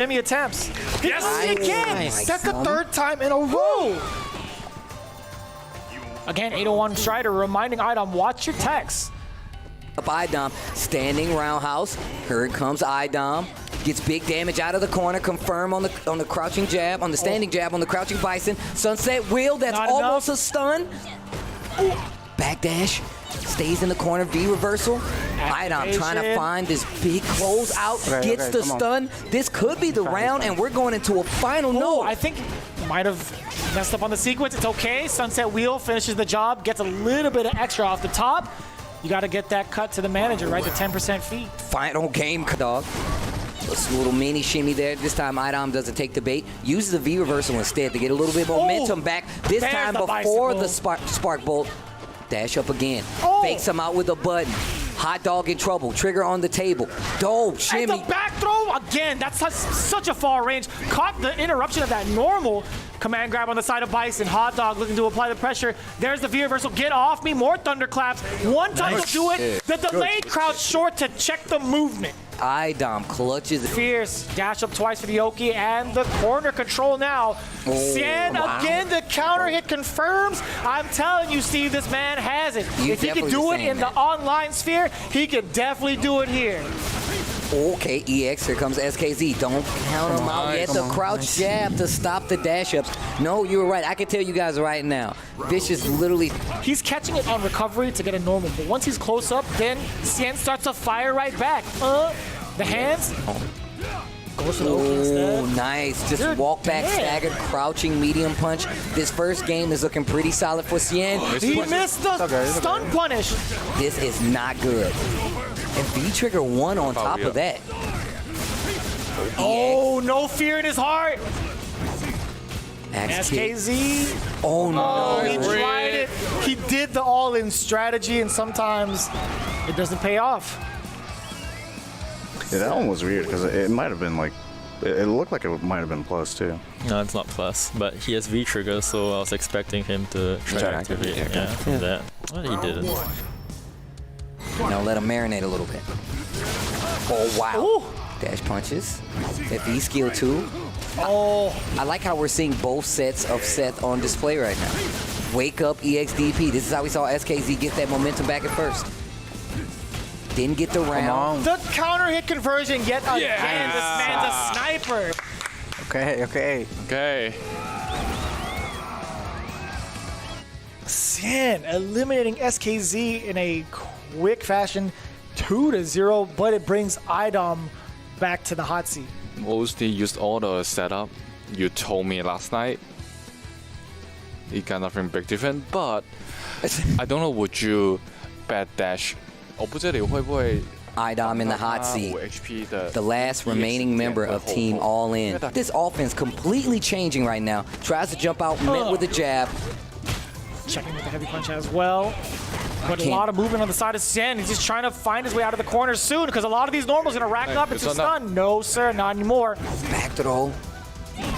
Jimmy attempts. Yes! Again! Nice. That's the third time in a row! Again, 801 Strider reminding Idom, watch your text. Up Idom, standing roundhouse. Here comes Idom. Gets big damage out of the corner. Confirm on the crouching jab, on the standing jab, on the crouching bison. Sunset wheel, that's Not almost enough. a stun. Backdash. Stays in the corner, V reversal. Idom trying to find this big close out, gets the stun. This could be the round, and we're going into a final note. I think might have messed up on the sequence. It's okay. Sunset Wheel finishes the job, gets a little bit of extra off the top. You got to get that cut to the manager, right? The 10% fee. Final game, dog. A little mini shimmy there. This time, Idom doesn't take the bait. Uses the V reversal instead to get a little bit of momentum back. This time before the spark bolt. Dash up again. Fakes him out with a button. Hot dog in trouble. Trigger on the table. Dope. Shimmy. And the back throw again. That's such a far range. Caught the interruption of that normal command grab on the side of Bison. Hot dog looking to apply the pressure. There's the V reversal. Get off me. More thunderclaps. One time to do it. The delayed crouch short to check the movement. Idom clutches. Fierce. Dash up twice for the Oki and the corner control now. Cien again, the counter hit confirms. I'm telling you, Steve, this man has it. If he can do it in the online sphere, he can definitely do it here. Okay, EX, here comes SKZ. Don't count him out yet. The crouch jab to stop the dash ups. No, you were right. I can tell you guys right now. Vicious literally. He's catching it on recovery to get a normal, but once he's close up, then Cien starts to fire right back. The hands. Goes to the Oki instead. Oh, nice. Just walk back, staggered, crouching, medium punch. This first game is looking pretty solid for Cien. He missed the stun punish. This is not good. And V-Trigger won on top of that. Oh, no fear in his heart. Axe kick. SKZ. Oh, no. He tried it. He did the all-in strategy, and sometimes it doesn't pay off. Yeah, that one was weird because it might have been like, it looked like it might have been plus too. No, it's not plus, but he has V trigger, so I was expecting him to try to activate. From that. But he didn't. Now let him marinate a little bit. Oh, wow. Ooh. Dash punches. That V skill too. Oh. I like how we're seeing both sets of Seth on display right now. Wake up EXDP. This is how we saw SKZ get that momentum back at first. Didn't get the round. The counter hit conversion yet again. This man's a sniper. Okay. Cien eliminating SKZ in a quick fashion, 2-0, but it brings Idom back to the hot seat. Mostly used all the setup you told me last night. It got nothing big different, but I don't know, would you bet dash? 我不知道你會不會 Idom in the hot seat. HP The last remaining member of Team All In. This offense completely changing right now. Tries to jump out, met with a jab. Checking with the heavy punch as well. But a lot of movement on the side of Cien. He's just trying to find his way out of the corner soon because a lot of these normals are going to rack up into stun. No, sir, not anymore. Back throw.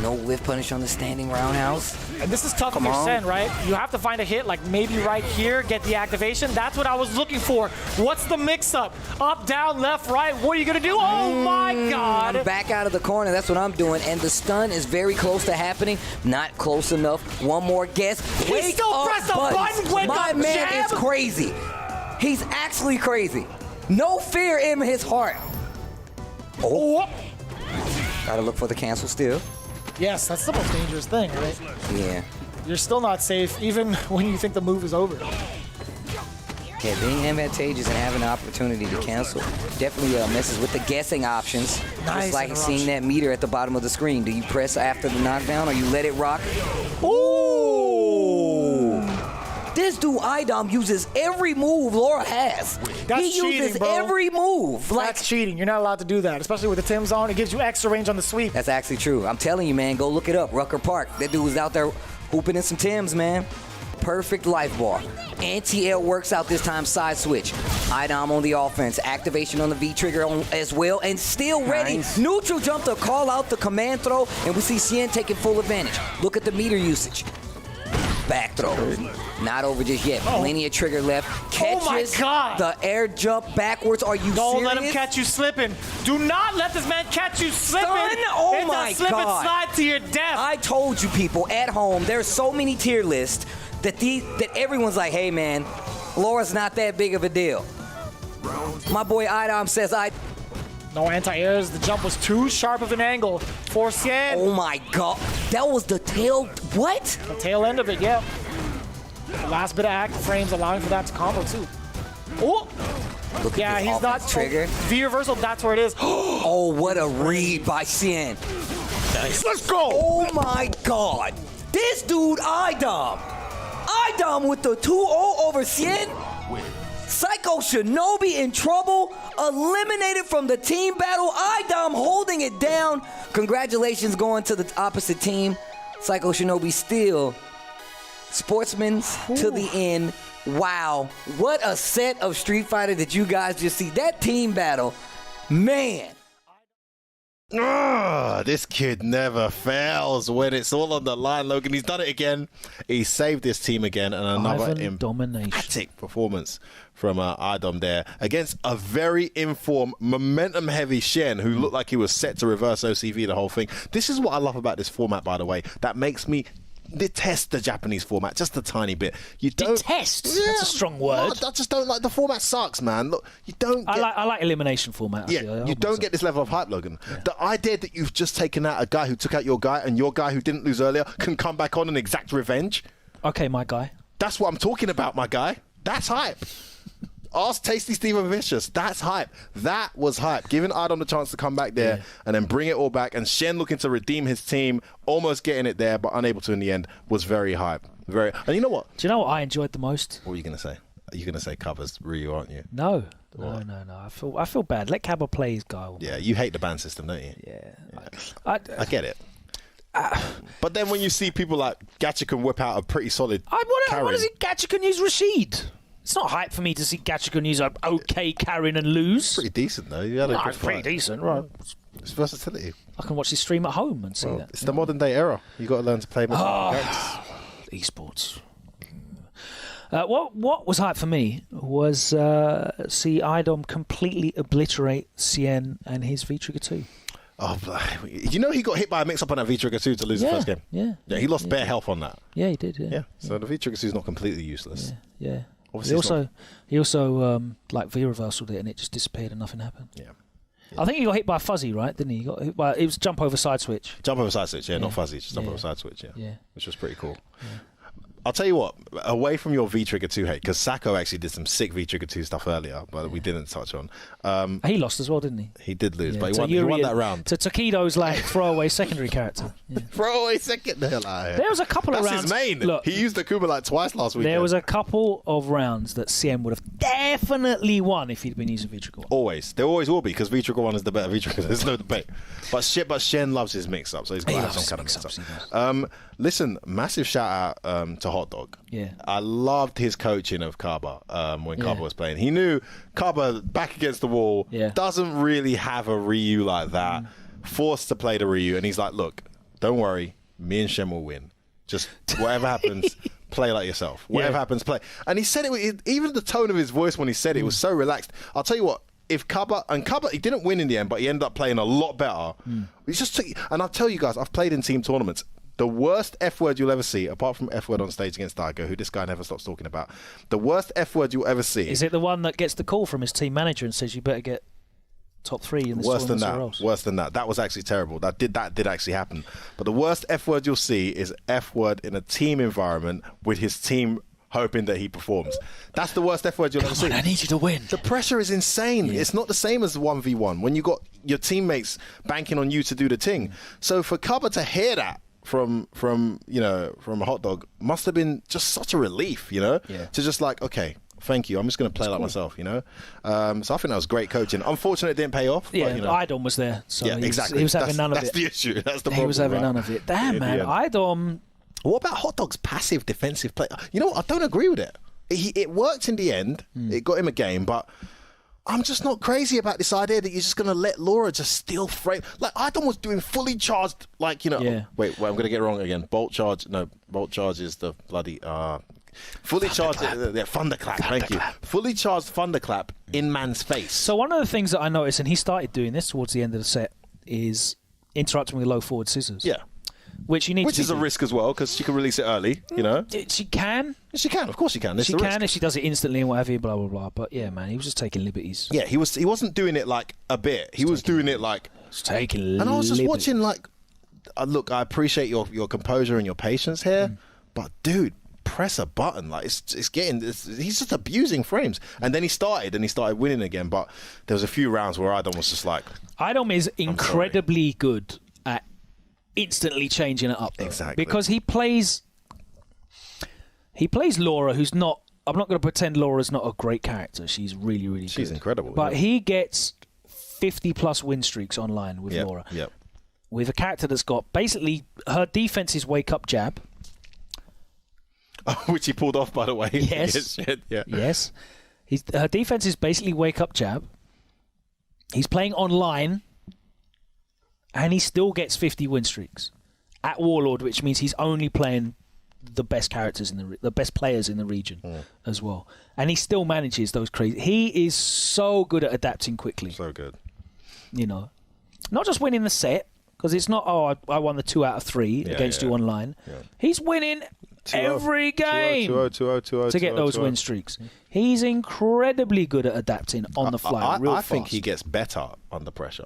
No whiff punish on the standing roundhouse. And this is tough for Cien, right? You have to find a hit, like maybe right here, get the activation. That's what I was looking for. What's the mix-up? Up, down, left, right. What are you going to do? Oh, my God. I'm back out of the corner. That's what I'm doing. And the stun is very close to happening. Not close enough. One more guess. He still pressed the button. Wake My up, man jab. is crazy. He's actually crazy. No fear in his heart. Oh. Gotta look for the cancel still. Yes, that's the most dangerous thing, right? Yeah. You're still not safe, even when you think the move is over. Yeah, being advantageous and having the opportunity to cancel definitely messes with the guessing options. Nice Just like seeing that meter at the bottom of the screen. Do you press after the knockdown or you let it rock? Ooh! This dude Idom uses every move Laura has. He uses every move. That's cheating. You're not allowed to do that, especially with the Tim's on. It gives you extra range on the sweep. That's actually true. I'm telling you, man, go look it up. Rucker Park. That dude was out there hooping in some Tims, man. Perfect life bar. Anti-L works out this time, side switch. Idom on the offense. Activation on the V-trigger as well, and still ready. Nice. Neutral jump to call out the command throw, and we see Cien taking full advantage. Look at the meter usage. Back throw. Not over just yet. Plenty of trigger left. Catches God. the air jump backwards. Are you Don't serious? let him catch you slipping. Do not let this man catch you slipping. Son, oh it's my a slip God. and slide to your death. I told you people at home, there's so many tier lists that everyone's like, hey man, Laura's not that big of a deal. My boy Idom says No anti-airs. The jump was too sharp of an angle for Cien. oh my God. That was the tail. What? The tail end of it, yeah. The last bit of active frames allowing for that to combo too. Oh! Look Yeah, at this he's not offense trigger. V reversal, that's where it is. Oh, what a read by Cien. Let's go. Oh my God. This dude, Idom with the 2-0 over Cien. Psycho Shinobi in trouble, eliminated from the team battle. Idom holding it down. Congratulations going to the opposite team. Psycho Shinobi still sportsman's to the end. Wow, what a set of Street Fighter that you guys just see. That team battle, man. This kid never fails when it's all on the line, Logan. He's done it again. He saved this team again, and another emphatic performance from Idom there against a very informed, momentum-heavy Shen who looked like he was set to reverse OCV the whole thing. This is what I love about this format, by the way. That makes me detest the Japanese format just a tiny bit. You don't detest. That's a strong word. I just don't like the format. Sucks, man. Look, you don't. I like elimination format. Yeah, you don't get this level of hype, Logan. Yeah. The idea that you've just taken out a guy who took out your guy, and your guy who didn't lose earlier can come back on and exact revenge. Okay, my guy. That's what I'm talking about, my guy. That's hype. Ask Tasty Steven Vicious. That's hype. That was hype. Giving Idom the chance to come back there and then bring it all back. And Shen looking to redeem his team, almost getting it there, but unable to in the end, was very hype. And you know what? Do you know what I enjoyed the most? What are you going to say? Are you going to say covers Ryu, aren't you? No. No. I feel bad. Let Cabba play his guy. Yeah, you hate the ban system, don't you? Yeah. I get it. But then when you see people like Gacha can whip out a pretty solid what is it? Gacha can use Rashid. It's not hype for me to see Gacha use an okay Karin and lose. Pretty decent, though. You had a good It's pretty fight. decent, right? It's versatility. I can watch this stream at home and see that. It's the modern day era. You got to learn to play more esports. What was hype for me was see Idom completely obliterate Cien and his V-Trigger 2. Oh, you know he got hit by a mix-up on that V-Trigger 2 to lose the first game? Yeah, he lost bare health on that. Yeah, he did, yeah. So the V-Trigger 2 is not completely useless. Yeah. He also like V-reversaled it and it just disappeared and nothing happened. Yeah. I think he got hit by a fuzzy, right? Didn't he? It was jump over side switch. Jump over side switch, not fuzzy, just jump over side switch, yeah. Which was pretty cool. Yeah. I'll tell you what, away from your V-Trigger 2 hate, because Sacco actually did some sick V-Trigger 2 stuff earlier, but we didn't touch on. He lost as well, didn't he? He did lose, but he won that round. To Takedo's like throwaway secondary character. Yeah. Throwaway second? There was a couple of rounds. That's his main. Look, he used the Kuma like twice last week. There was a couple of rounds that CM would have definitely won if he'd been using V-Trigger 1. Always. There always will be, because V-Trigger 1 is the better V-Trigger. There's no debate. But Shen loves his mix-up, so he's got to have some kind of mix-up. Listen, massive shout-out to Hot Dog. Yeah. I loved his coaching of Kaba when Kaba was playing. He knew Kaba, back against the wall, doesn't really have a Ryu like that, forced to play the Ryu, and he's like, look, don't worry, me and Shen will win. Just whatever happens, play like yourself. Whatever happens, play. And he said it, even the tone of his voice when he said it was so relaxed. I'll tell you what, if Kaba, he didn't win in the end, but he ended up playing a lot better. He just took, and I'll tell you guys, I've played in team tournaments. The worst F word you'll ever see, apart from F word on stage against Daigo, who this guy never stops talking about, the worst F word you'll ever see. Is it the one that gets the call from his team manager and says you better get top 3 in this tournament or else? Worse than that. That was actually terrible. That did actually happen. But the worst F word you'll see is F word in a team environment with his team hoping that he performs. That's the worst F word you'll ever see. I need you to win. The pressure is insane. It's not the same as 1v1 when you got your teammates banking on you to do the thing. So for Kaba to hear that from a Hot Dog must have been just such a relief, to just like, okay, thank you, I'm just going to play like myself, So I think that was great coaching. Unfortunately, it didn't pay off. Yeah, but, Idom was there, so exactly. He was having none of it. That's the issue. That's the problem. He was having none of it. Damn, man, Idom. What about Hot Dog's passive defensive play? You know what? I don't agree with it. It worked in the end. It got him a game, but I'm just not crazy about this idea that you're just going to let Laura just steal frame. Like, Idom was doing fully charged, like, you know. Yeah. Wait, I'm going to get it wrong again. Bolt charge is the bloody. Fully charged. Thunderclap. Thank you. Fully charged Thunderclap in man's face. So one of the things that I noticed, and he started doing this towards the end of the set, is interrupting with low forward scissors. Yeah. Which is a risk as well, because she can release it early, you know? She can. She can, of course she can. She can if she does it instantly and whatever, blah, blah, blah. But yeah, man, he was just taking liberties. Yeah, he wasn't doing it like a bit. He was doing it like... Taking liberties. And I was just watching like... look, I appreciate your composure and your patience here, but dude, press a button. Like, he's just abusing frames. And then he started winning again, but there was a few rounds where Idom was just like... Idom is incredibly good at instantly changing it up, though. Exactly, because he plays Laura, who's not. I'm not going to pretend Laura's not a great character. She's really, really good. She's incredible. But yeah. he gets 50+ win streaks online with Laura. Yep. With a character that's got basically her defense is wake up jab, which he pulled off, by the way. Yes. Yeah. Yes. Her defense is basically wake up jab. He's playing online. And he still gets 50 win streaks at Warlord, which means he's only playing the best characters the best players in the region as well. And he still manages those crazy. He is so good at adapting quickly. So good. You know, not just winning the set, because it's not, I won the 2 out of 3 against you online. Yeah. He's winning every game 2-0 to get those win streaks. He's incredibly good at adapting on the fly. I think he gets better under pressure.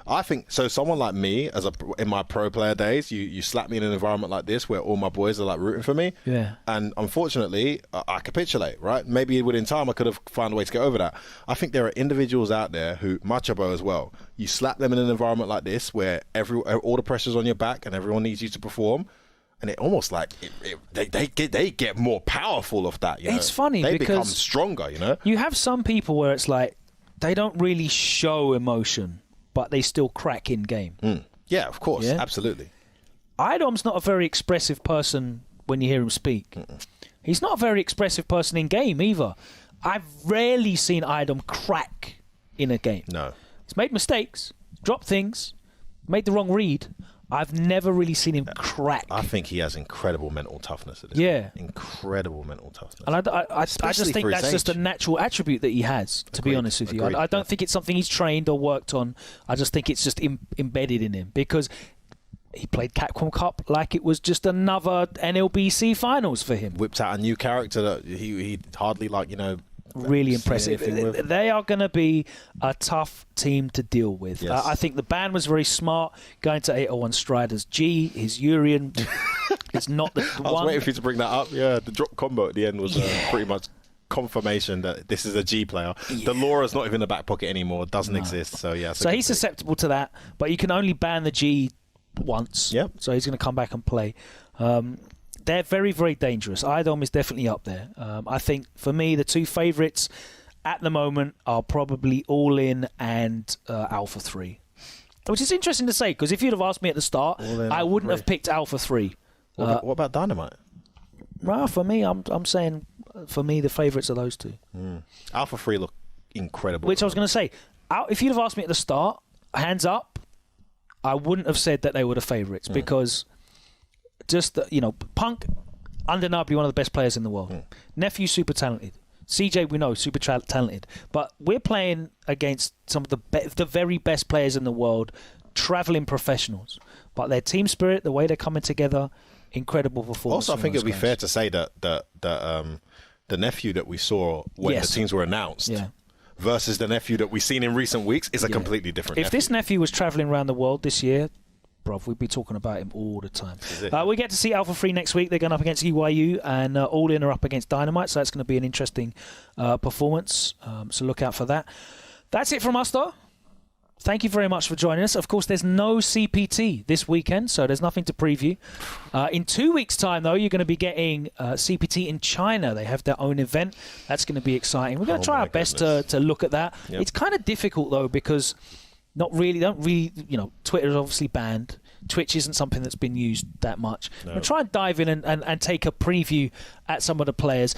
I think so. Someone like me, in my pro player days, you slap me in an environment like this where all my boys are like rooting for me. Yeah. And unfortunately, I capitulate. Right? Maybe within time, I could have found a way to get over that. I think there are individuals out there who Machabo as well. You slap them in an environment like this where all the pressure's on your back and everyone needs you to perform. And it almost like they get more powerful of that. You know? It's funny they because become stronger. You know, you have some people where it's like they don't really show emotion, but they still crack in game. Yeah, of course, absolutely. Idom's not a very expressive person when you hear him speak. He's not a very expressive person in game either. I've rarely seen Idom crack in a game. No, he's made mistakes, dropped things, made the wrong read. I've never really seen him crack. I think he has incredible mental toughness. Incredible mental toughness. And I just think that's just a natural attribute that he has, to be honest with you. I don't think it's something he's trained or worked on. I just think it's just embedded in him because he played Capcom Cup like it was just another NLBC finals for him. Whipped out a new character that he hardly really impressive. They are going to be a tough team to deal with. Yes. I think the ban was very smart going to 801 Strider's G, his Urian. It's not the one. I was waiting for you to bring that up. Yeah, the drop combo at the end was pretty much confirmation that this is a G player. Yeah. The Laura's not even in the back pocket anymore. Doesn't exist. So yeah. So he's susceptible to that, but you can only ban the G once. Yep. So he's going to come back and play. They're very, very dangerous. Idom is definitely up there. I think, for me, the two favourites at the moment are probably All In and Alpha 3. Which is interesting to say, because if you'd have asked me at the start, I wouldn't have picked Alpha 3. What about Dynamite? Well, for me, I'm saying, for me, the favourites are those two. Alpha 3 look incredible. Which I was going to say, if you'd have asked me at the start, hands up, I wouldn't have said that they were the favourites, because... Just, Punk, undeniably one of the best players in the world. Nephew, super talented. CJ, we know, super talented. But we're playing against some of the very best players in the world, travelling professionals. But their team spirit, the way they're coming together, incredible performance. Also, I think it would be fair to say that the nephew that we saw when the teams were announced versus the nephew that we've seen in recent weeks is a completely different nephew. If this nephew was travelling around the world this year... Bruv, we'd be talking about him all the time. We get to see Alpha 3 next week. They're going up against EYU, and All In are up against Dynamite, so that's going to be an interesting performance. So look out for that. That's it from us, though. Thank you very much for joining us. Of course, there's no CPT this weekend, so there's nothing to preview. In 2 weeks' time, though, you're going to be getting CPT in China. They have their own event. That's going to be exciting. We're going to try our best to look at that. Yep. It's kind of difficult, though, because... Twitter is obviously banned. Twitch isn't something that's been used that much. No. We'll try and dive in and take a preview at some of the players.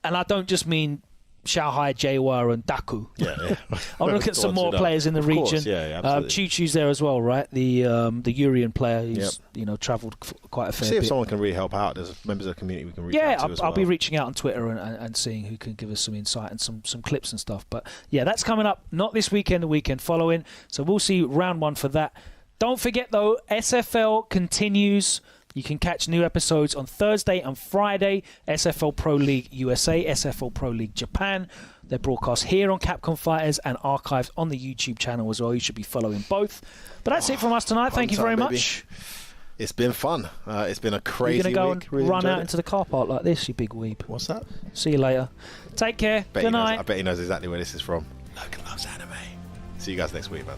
And I don't just mean Xiaohai, Jawa, and Daku. Yeah. I'll look at some more players in the Of region. course, yeah, absolutely. Choo Choo's there as well, right? The Urian player who's travelled quite a fair See bit. if someone can really help out. There's members of the community we can reach out to as well. I'll be reaching out on Twitter and seeing who can give us some insight and some clips and stuff. But yeah, that's coming up not this weekend, the weekend following. So we'll see round 1 for that. Don't forget though, SFL continues. You can catch new episodes on Thursday and Friday. SFL Pro League USA, SFL Pro League Japan. They're broadcast here on Capcom Fighters and archived on the YouTube channel as well. You should be following both. But that's it from us tonight. Thank you very much. It's been fun. It's been a crazy week. You're going to go and really run out into the car park like this, you big weeb. What's that? See you later. Take care. Good night. I bet he knows exactly where this is from. Logan loves anime. See you guys next week, man.